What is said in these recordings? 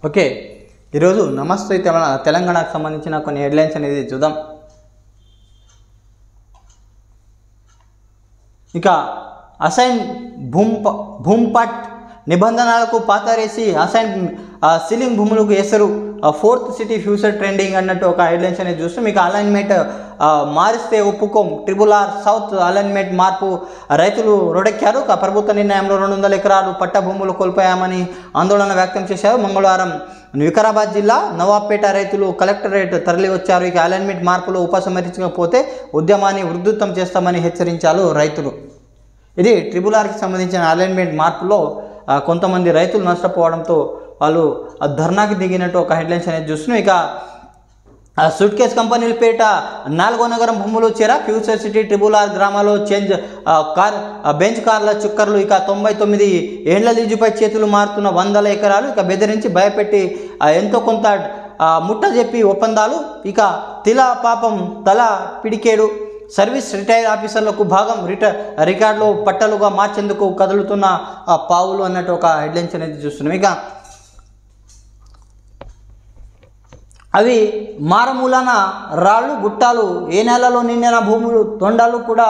Okay, ఈరోజు నమస్తే తెలంగాణకు సంబంధించిన కొన్ని హెడ్లైన్స్ అనేది చూద్దాం. ఇక అసైన్ భూంపట్ నిబంధనలకు పాతరేసి అసైన్ సీలింగ్ భూములకు ఎసరు, ఫోర్త్ సిటీ ఫ్యూచర్ ట్రెండింగ్ అన్నట్టు ఒక హెడ్లైన్స్ అనేది చూస్తాం. ఇక అలైన్మెంట్ మారిస్తే ఒప్పుకోం, RRR సౌత్ అలైన్మెంట్ మార్పు, రైతులు రోడెక్కారు. ప్రభుత్వ నిర్ణయంలో 200 ఎకరాలు పట్ట భూములు కోల్పోయామని ఆందోళన వ్యక్తం చేశారు. మంగళవారం వికారాబాద్ జిల్లా నవాబ్పేట రైతులు కలెక్టరేట్ తరలి వచ్చారు. ఇక అలైన్మెంట్ మార్పులు ఉపసంహరించకపోతే ఉద్యమాన్ని ఉధృతం చేస్తామని హెచ్చరించారు రైతులు. ఇది RRRకి సంబంధించిన అలైన్మెంట్ మార్పులో కొంతమంది రైతులు నష్టపోవడంతో వాళ్ళు ధర్నాకి దిగినట్టు ఒక హెడ్లైన్స్ అనేది చూస్తున్నాం. ఇక సూట్ కేస్ కంపెనీల పేట 4వ నగరం భూములు చేరా, ఫ్యూచర్ సిటీ RRR గ్రామాల్లో బెంచ్ కార్ల చుక్కర్లు. ఇక 99 ఏండ్ల లీజుపై చేతులు మారుతున్న 100 ఎకరాలు. ఇక బెదిరించి భయపెట్టి ఎంతో కొంత ముట్ట చెప్పి ఒప్పందాలు. ఇక పాపం తల పిడికేడు, సర్వీస్ రిటైర్ ఆఫీసర్లకు భాగం రికార్డులో పట్టలుగా మార్చేందుకు కదులుతున్న పావులు అన్నట్టు ఒక హెడ్లైన్స్ అనేది చూస్తున్నాం. ఇక అవి మారమూలన రాళ్ళు గుట్టాలు, ఏ నేలలో నిండిన భూములు తొండాలు కూడా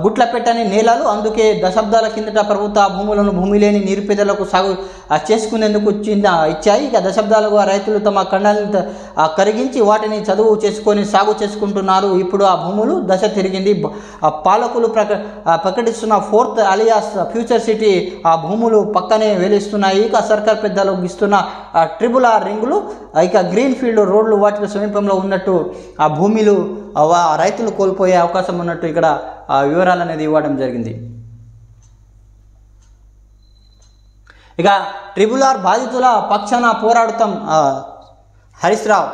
గుట్ల పెట్టని నేలలు. అందుకే దశాబ్దాల కిందట ప్రభుత్వ భూములను భూమి లేని నిరుపేదలకు సాగు చేసుకునేందుకు ఇచ్చాయి. ఇక దశాబ్దాలుగా రైతులు తమ ఖండాలను కరిగించి వాటిని చదువు చేసుకొని సాగు చేసుకుంటున్నారు. ఇప్పుడు ఆ భూములు దశ తిరిగింది. పాలకులు ప్రకటిస్తున్న ఫోర్త్ అలియాస్ ఫ్యూచర్ సిటీ ఆ భూములు పక్కనే వెలుస్తున్నాయి. ఇక సర్కార్ పెద్దలు ఇస్తున్న RRR రింగులు, ఇక గ్రీన్ ఫీల్డ్ రోడ్లు వాటి సమీపంలో ఉన్నట్టు ఆ భూమిలు రైతులు కోల్పోయే అవకాశం ఉన్నట్టు ఇక్కడ వివరాలు అనేది ఇవ్వడం జరిగింది. ఇక RRR బాధితుల పక్షాన పోరాడుతాం హరీష్ రావు.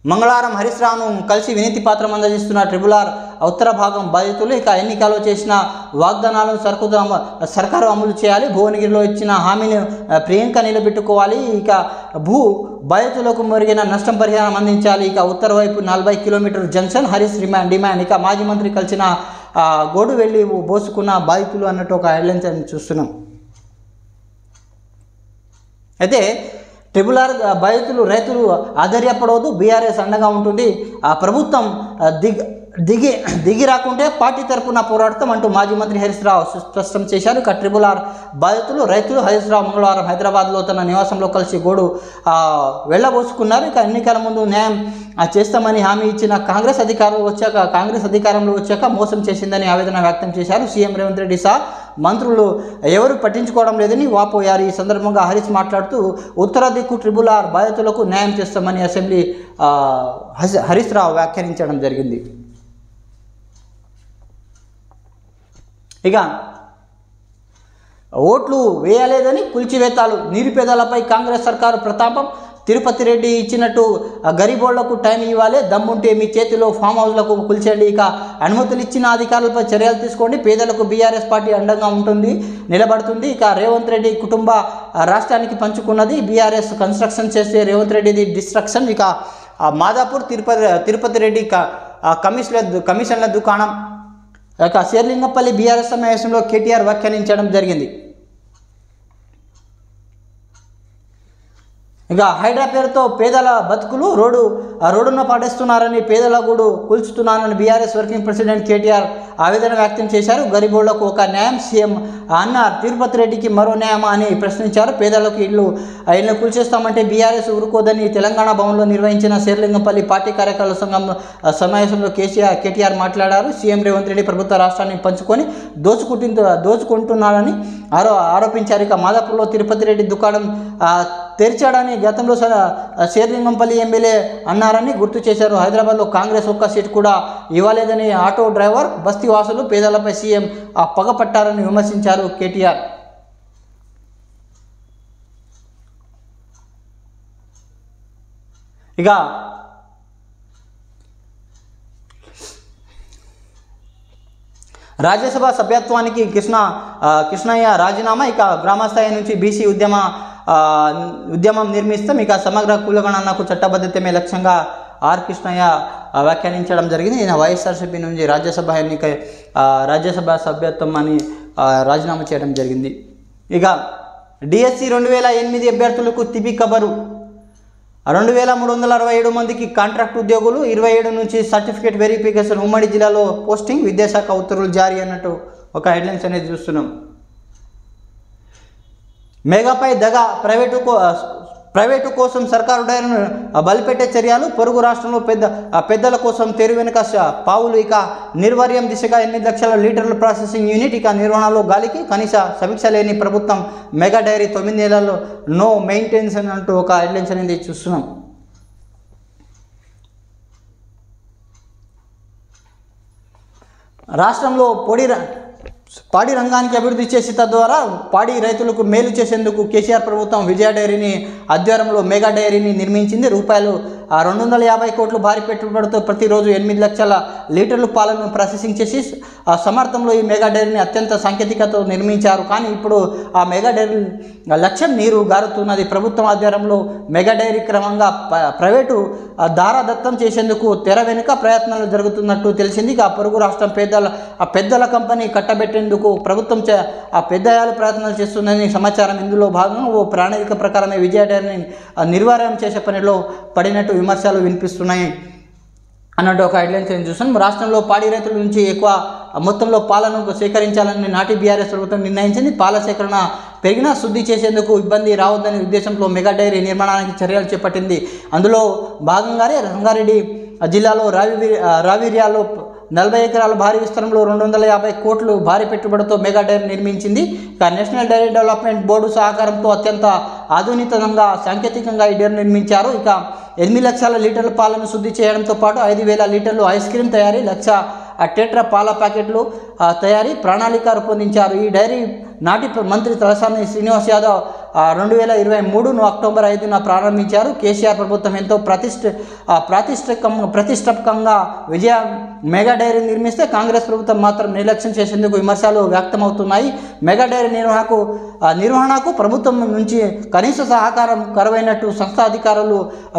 మంగళవారం హరీష్ రావును కలిసి వినతి పత్రం అందజేస్తున్న RRR ఉత్తర భాగం బాధితులు. ఇక ఎన్నికల్లో చేసిన వాగ్దానాలను సర్కారు అమలు చేయాలి, భువనగిరిలో ఇచ్చిన హామీని ప్రియాంక నిలబెట్టుకోవాలి. ఇక భూ బాధితులకు మెరుగైన నష్టం పరిహారం అందించాలి. ఇక ఉత్తర వైపు 40 కిలోమీటర్ జంక్షన్ హరీష్ డిమాండ్. ఇక మాజీ మంత్రి కలిసిన గోడు వెళ్ళి బోసుకున్న బాధితులు అన్నట్టు ఒక హెడ్లైన్స్ అని చూస్తున్నాం. అయితే RRR బాధితులు రైతులు ఆధైర్యపడవద్దు, బీఆర్ఎస్ అండగా ఉంటుంది, ఆ ప్రభుత్వం దిగి రాకుంటే పార్టీ తరఫున పోరాడతాం అంటూ మాజీ మంత్రి హరీష్ రావు స్పష్టం చేశారు. ఇక RRR బాధితులు రైతులు హరీష్ రావు మంగళవారం హైదరాబాద్లో తన నివాసంలో కలిసి గోడు వెళ్ళబోసుకున్నారు. ఇక ఎన్నికల ముందు న్యాయం చేస్తామని హామీ ఇచ్చిన కాంగ్రెస్ అధికారంలో వచ్చాక మోసం చేసిందని ఆవేదన వ్యక్తం చేశారు. సీఎం రేవంత్ రెడ్డి సహా మంత్రులు ఎవరు పట్టించుకోవడం లేదని వాపోయారు. ఈ సందర్భంగా హరీష్ మాట్లాడుతూ ఉత్తర దిక్కు RRR బాధితులకు న్యాయం చేస్తామని అసెంబ్లీ హరీష్ రావు వ్యాఖ్యానించడం జరిగింది. ఇక ఓట్లు వేయలేదని కూల్చివేతాలు, నిరుపేదలపై కాంగ్రెస్ సర్కారు ప్రతాపం, తిరుపతి రెడ్డి ఇచ్చినట్టు గరీబోళ్లకు టైం ఇవ్వాలి, దమ్ముంటే మీ చేతిలో ఫామ్ హౌస్లకు కూల్చండి. ఇక అనుమతులు ఇచ్చిన అధికారులపై చర్యలు తీసుకోండి, పేదలకు బీఆర్ఎస్ పార్టీ అండగా నిలబడుతుంది. ఇక రేవంత్ రెడ్డి కుటుంబ రాష్ట్రానికి పంచుకున్నది, బీఆర్ఎస్ కన్స్ట్రక్షన్ చేస్తే రేవంత్ రెడ్డిది డిస్ట్రక్షన్. ఇక మాదాపూర్ తిరుపతి రెడ్డి కమిషన్ల దుకాణం. ఇక శేర్లింగంపల్లి బీఆర్ఎస్ సమావేశంలో కేటీఆర్ వ్యాఖ్యానించడం జరిగింది. ఇక హైడ్రా పేరుతో పేదల బతుకులు రోడ్డున పాటిస్తున్నారని, పేదల గూడు కూల్చుతున్నారని బీఆర్ఎస్ వర్కింగ్ ప్రెసిడెంట్ కేటీఆర్ ఆవేదన వ్యక్తం చేశారు. గరీబోళ్లకు ఒక న్యాయం సీఎం అన్న తిరుపతి రెడ్డికి మరో న్యాయం అని ప్రశ్నించారు. పేదలకు ఇళ్ళు కూల్చేస్తామంటే బీఆర్ఎస్ ఊరుకోదని తెలంగాణ భవన్లో నిర్వహించిన శేర్లింగంపల్లి పార్టీ కార్యకర్తల సంఘం సమావేశంలో కేటీఆర్ మాట్లాడారు. సీఎం రేవంత్ రెడ్డి ప్రభుత్వ రాష్ట్రాన్ని పంచుకొని దోచుకుంటున్నారని ఆరోపించారు. ఇక మాదాపూర్లో తిరుపతి రెడ్డి దుకాణం తెరిచాడని గతంలో శేర్లింగంపల్లి ఎమ్మెల్యే అన్నారని గుర్తు చేశారు. హైదరాబాద్లో కాంగ్రెస్ ఒక్క సీటు కూడా ఇవ్వలేదని ఆటో డ్రైవర్, బస్తీ వాసులు, పేదలపై సీఎం పగపట్టారని విమర్శించారు కేటీఆర్. ఇక రాజ్యసభ సభ్యత్వానికి కృష్ణయ్య రాజీనామా. ఇక గ్రామస్థాయి నుంచి బీసీ ఉద్యమం నిర్మిస్తాం, ఇక సమగ్ర కులగణనకు చట్టబద్ధతమే లక్ష్యంగా కృష్ణయ్య వ్యాఖ్యానించడం జరిగింది. ఈయన వైఎస్ఆర్సీపీ నుంచి రాజ్యసభ సభ్యత్వం అని రాజీనామా చేయడం జరిగింది. ఇక డిఎస్సి 2008 అభ్యర్థులకు తిబి కబరు. 2367 మందికి కాంట్రాక్ట్ ఉద్యోగులు, 27 నుంచి సర్టిఫికేట్ వెరిఫికేషన్, ఉమ్మడి జిల్లాలో పోస్టింగ్, విద్యాశాఖ ఉత్తర్వులు జారీ అన్నట్టు ఒక హెడ్లైన్స్ అనేది చూస్తున్నాం. మెగాపై దగ, ప్రైవేటు కోసం సర్కారు డైరీను బలిపెట్టే చర్యలు, పొరుగు రాష్ట్రంలో పెద్దల కోసం తెరు వెనుక పావులు. ఇక నిర్వీర్యం దిశగా 8 లక్షల లీటర్ల ప్రాసెసింగ్ యూనిట్. ఇక నిర్వహణలో గాలికి కనీస సమీక్ష లేని ప్రభుత్వం, మెగా డైరీ 9 నెలల్లో నో మెయింటెనెన్స్ అంటూ ఒక హెడ్లైన్స్ అనేది చూస్తున్నాం. రాష్ట్రంలో పాడి రంగానికి అభివృద్ధి చేసి తద్వారా పాడి రైతులకు మేలు చేసేందుకు కేసీఆర్ ప్రభుత్వం విజయ డైరీని ఆధ్వర్యంలో మెగా డైరీని నిర్మించింది. రూపాయలు 250 కోట్లు భారీ పెట్టుబడితో ప్రతిరోజు 8 లక్షల లీటర్లు పాలను ప్రాసెసింగ్ చేసి సమర్థంలో ఈ మెగా డైరీని అత్యంత సాంకేతికతతో నిర్మించారు. కానీ ఇప్పుడు ఆ మెగా డైరీ లక్ష్యం నీరు గారుతున్నది. ప్రభుత్వం ఆధ్వర్యంలో మెగా డైరీ క్రమంగా ప్రైవేటు దారాదత్తం చేసేందుకు తెర వెనుక ప్రయత్నాలు జరుగుతున్నట్టు తెలిసింది. ఆ పొరుగు రాష్ట్రం పెద్దల కంపెనీ కట్టబెట్టేందుకు ప్రభుత్వం పెద్దయాలు ప్రయత్నాలు చేస్తుందని సమాచారం. ఇందులో భాగంగా ఓ ప్రణాళిక ప్రకారమే విజయ డైరీని నిర్వహణ చేసే పనిలో పడినట్టు విమర్శలు వినిపిస్తున్నాయి అన్నట్టు ఒక హెడ్లైన్స్ చూస్తున్నాం. రాష్ట్రంలో పాడి రైతుల నుంచి ఎక్కువ మొత్తంలో పాలను సేకరించాలని నాటి బీఆర్ఎస్ ప్రభుత్వం నిర్ణయించింది. పాల సేకరణ పెరిగినా శుద్ధి చేసేందుకు ఇబ్బంది రావద్దనే ఉద్దేశంలో మెగా డైరీ నిర్మాణానికి చర్యలు చేపట్టింది. అందులో భాగంగానే రంగారెడ్డి జిల్లాలో రావిర్యాలో 40 ఎకరాల భారీ విస్తరణలో 250 కోట్లు భారీ పెట్టుబడితో మెగా డైరీ నిర్మించింది. ఇక నేషనల్ డైరీ డెవలప్మెంట్ బోర్డు సహకారంతో అత్యంత ఆధునికంగా సాంకేతికంగా ఈ డైరీ నిర్మించారు. ఇక 8 లక్షల లీటర్ల పాలను శుద్ధి చేయడంతో పాటు 5,000 లీటర్లు ఐస్ క్రీమ్ తయారీ, 1,00,000 టెట్రా పాల ప్యాకెట్లు తయారీ ప్రణాళిక రూపొందించారు. ఈ డైరీ నాటి మంత్రి తలసాని శ్రీనివాస్ యాదవ్ 2023 అక్టోబర్ 5న ప్రారంభించారు. కేసీఆర్ ప్రభుత్వం ఎంతో ప్రతిష్టాత్మకంగా విజయ మెగా డైరీ నిర్మిస్తే కాంగ్రెస్ ప్రభుత్వం మాత్రం నిర్లక్ష్యం చేసేందుకు విమర్శలు వ్యక్తమవుతున్నాయి. మెగా డైరీ నిర్వహణకు ప్రభుత్వం నుంచి కనీస సహకారం కరువైనట్టు సంస్థ అధికారులు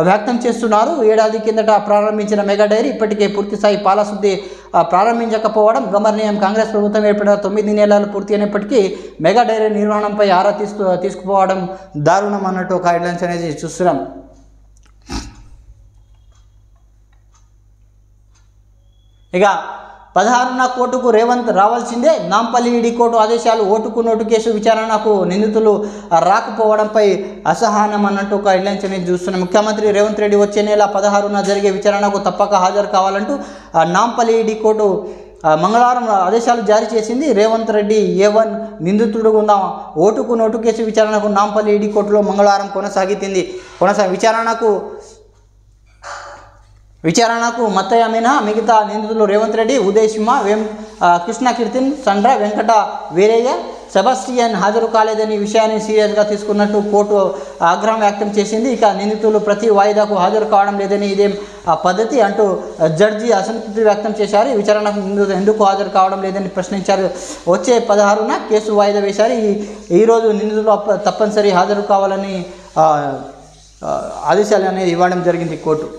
వ్యక్తం చేస్తున్నారు. ఏడాది కిందట ప్రారంభించిన మెగా డైరీ ఇప్పటికే పూర్తిస్థాయి పాల శుద్ధి ప్రారంభించకపోవడం గమనీయం. కాంగ్రెస్ ప్రభుత్వం ఏర్పడిన 9 నెలలు పూర్తి అయినప్పటికీ మెగా డైరీ నిర్వహణపై ఆరా తీసుకుపోవడం దారుణం అన్నట్టు ఒక హెడ్లైన్స్ అనేది చూస్తున్నాం. ఇక 16న కోర్టుకు రేవంత్ రావాల్సిందే, నాంపల్లి ఈడీ కోర్టు ఆదేశాలు. ఓటుకు నోటు కేసు విచారణకు నిందితులు రాకపోవడంపై అసహనం అన్నట్టు ఒక హెడ్లైన్స్ అనేది చూస్తున్నాం. ముఖ్యమంత్రి రేవంత్ రెడ్డి వచ్చే నెల 16న జరిగే విచారణకు తప్పక హాజరు కావాలంటూ నాంపల్లి ఈడీ కోర్టు మంగళవారం ఆదేశాలు జారీ చేసింది. రేవంత్ రెడ్డి A1 నిందితుడు ఉన్న ఓటుకు నోటు కేసు విచారణకు నాంపల్లి ఈడీ కోర్టులో మంగళవారం విచారణకు మత్తయ్య మీనా మిగతా నిందితులు రేవంత్ రెడ్డి, ఉదయ్ సింహ, కృష్ణ కీర్తిన్, సండ్ర, వెంకట వీరయ్య, సెబాస్టియన్ హాజరు కాలేదని విషయాన్ని సీరియస్గా తీసుకున్నట్టు కోర్టు ఆగ్రహం వ్యక్తం చేసింది. ఇక నిందితులు ప్రతి వాయిదాకు హాజరు కావడం లేదని ఇదేం పద్ధతి అంటూ జడ్జి అసంతృప్తి వ్యక్తం చేశారు. ఈ విచారణకు ఎందుకు హాజరు కావడం లేదని ప్రశ్నించారు. వచ్చే 16న కేసు వాయిదా వేశారు. ఈరోజు నిందితులు తప్పనిసరి హాజరు కావాలని ఆదేశాలు అనేది ఇవ్వడం జరిగింది కోర్టు.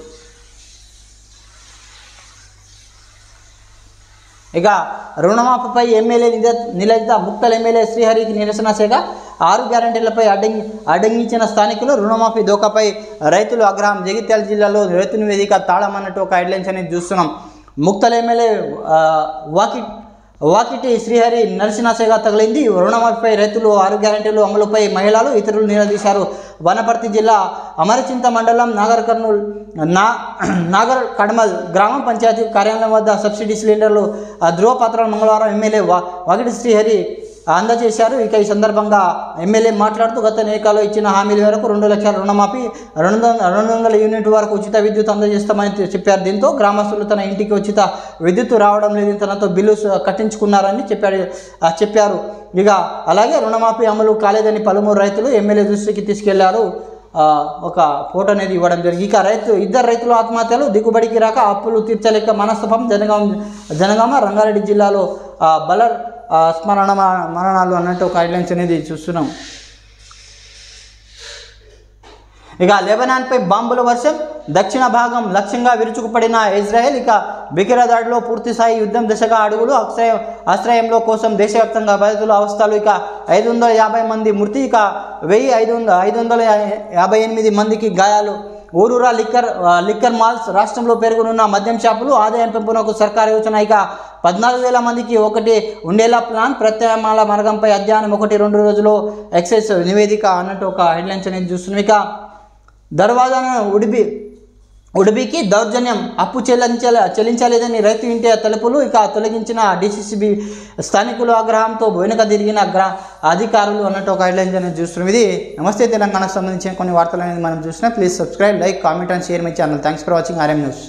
ఇక రుణమాఫీపై ఎమ్మెల్యే నిలదిత ముక్తల్ ఎమ్మెల్యే శ్రీహరికి నిరసన సేగ. 6 గ్యారెంటీలపై అడ్డంగించిన స్థానికులు, రుణమాఫీ దోకాపై రైతులు ఆగ్రహం. జగిత్యాల జిల్లాలో రైతు నివేదిక తాళం అన్నట్టు ఒక హెడ్లైన్స్ అనేది చూస్తున్నాం. ముక్తల్ ఎమ్మెల్యే వాకిటి శ్రీహరి నిరసనసేగా తగిలింది. రుణమాఫీపై రైతులు, 6 గ్యారెంటీలు అమలుపై మహిళలు, ఇతరులు నిలదీశారు. వనపర్తి జిల్లా అమరచింత మండలం నాగర్ కడమల్ గ్రామ పంచాయతీ కార్యాలయం వద్ద సబ్సిడీ సిలిండర్లు ధృవపత్రాలు మంగళవారం ఎమ్మెల్యే వాకిటి శ్రీహరి అందజేశారు. ఇక ఈ సందర్భంగా ఎమ్మెల్యే మాట్లాడుతూ గత ఎన్నికల్లో ఇచ్చిన హామీల మేరకు 2 లక్షల రుణమాఫీ, 200 యూనిట్ వరకు ఉచిత విద్యుత్ అందజేస్తామని చెప్పారు. దీంతో గ్రామస్తులు తన ఇంటికి ఉచిత విద్యుత్ రావడం లేదు, తనతో బిల్లు కట్టించుకున్నారని చెప్పారు. ఇక అలాగే రుణమాఫీ అమలు కాలేదని పలువురు రైతులు ఎమ్మెల్యే దృష్టికి తీసుకెళ్లారు. ఒక ఫోటో అనేది ఇవ్వడం జరిగింది. ఇక ఇద్దరు రైతుల ఆత్మహత్యలు, దిగుబడికి రాక అప్పులు తీర్చలేక మనస్తపం. జనగామ రంగారెడ్డి జిల్లాలో బలర్ మరణాలు అన్నట్టు ఒక హెడ్లైన్స్ అనేది చూస్తున్నాం. ఇక లెబనాన్పై బాంబుల వర్షం, దక్షిణ భాగం లక్ష్యంగా విరుచుకుపడిన ఇజ్రాయెల్ ఇక బికిరా దాడిలో పూర్తిస్థాయి యుద్ధం దిశగా అడుగులు. ఆశ్రయంలో కోసం దేశవ్యాప్తంగా బాధితుల అవస్థలు. ఇక 550 మంది మృతి, ఇక 558 మందికి గాయాలు. ఊరూరా లిక్కర్ మాల్స్. రాష్ట్రంలో పెరుగునున్న మద్యం షాపులు ఆదాయం పెంపునకు సర్కారు యోచన. ఇక 14,000 మందికి ఒకటి ఉండేలా ప్లాన్. ప్రత్యామ్నాయాల మార్గంపై అధ్యయనం 1-2 రోజుల్లో ఎక్సైజ్ నివేదిక అన్నట్టు ఒక హెడ్లైన్స్ అనేది చూస్తున్నాం. ఇక దర్వాజాను ఉడిపికి దౌర్జన్యం. అప్పు చెల్లించలేదని రైతు ఇంటి తలుపులు ఇక తొలగించిన DCCB. స్థానికులు ఆగ్రహంతో వెనుక తిరిగిన అధికారులు అన్నట్టు ఒక హెడ్లైన్స్ అనేది చూస్తున్నాం. ఇది నమస్తే తెలంగాణకు సంబంధించిన కొన్ని వార్తలు అనేది మనం చూస్తున్నాం. Please subscribe, like, comment and share my channel. Thanks for watching RM news.